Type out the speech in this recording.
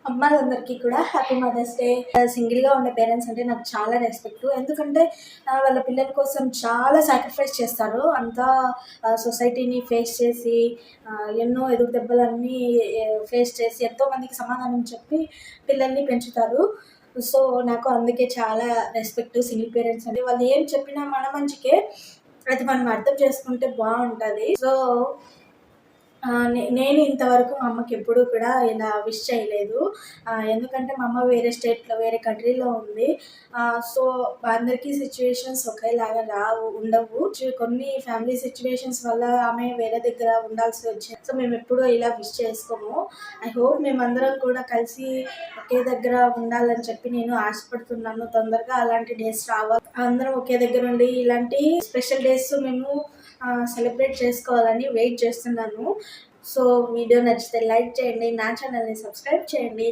అమ్మాయిలందరికీ కూడా happy mother's day. సింగిల్గా ఉండే పేరెంట్స్ అంటే నాకు చాలా రెస్పెక్ట్. ఎందుకంటే వాళ్ళ పిల్లల కోసం చాలా సాక్రిఫైస్ చేస్తారు. అంతా సొసైటీని ఫేస్ చేసి ఎన్నో ఎదురు దెబ్బలన్నీ ఫేస్ చేసి ఎంతోమందికి సమాధానం చెప్పి పిల్లల్ని పెంచుతారు. సో నాకు అందుకే చాలా రెస్పెక్ట్ సింగిల్ పేరెంట్స్ అంటే. వాళ్ళు ఏం చెప్పినా మన మంచికే, అది మనం అర్థం చేసుకుంటే బాగుంటుంది. సో నేను ఇంతవరకు మా అమ్మకి ఎప్పుడూ కూడా ఇలా విష్ చేయలేదు. ఎందుకంటే మా అమ్మ వేరే స్టేట్లో వేరే కంట్రీలో ఉంది. సో అందరికీ సిచ్యువేషన్స్ ఒకేలాగా ఉండవు. కొన్ని ఫ్యామిలీ సిచ్యువేషన్స్ వల్ల ఆమె వేరే దగ్గర ఉండాల్సి వచ్చింది. సో మేము ఎప్పుడూ ఇలా విష్ చేసుకోము. ఐ హోప్ మేమందరం కూడా కలిసి ఒకే దగ్గర ఉండాలని చెప్పి నేను ఆశపడుతున్నాను. తొందరగా అలాంటి డేస్ రావాలి, అందరం ఒకే దగ్గర ఉండి ఇలాంటి స్పెషల్ డేస్ మేము సెలబ్రేట్ చేసుకోవాలని వెయిట్ చేస్తున్నాను. సో వీడియో నచ్చితే లైక్ చేయండి, నా ఛానల్ని సబ్స్క్రైబ్ చేయండి.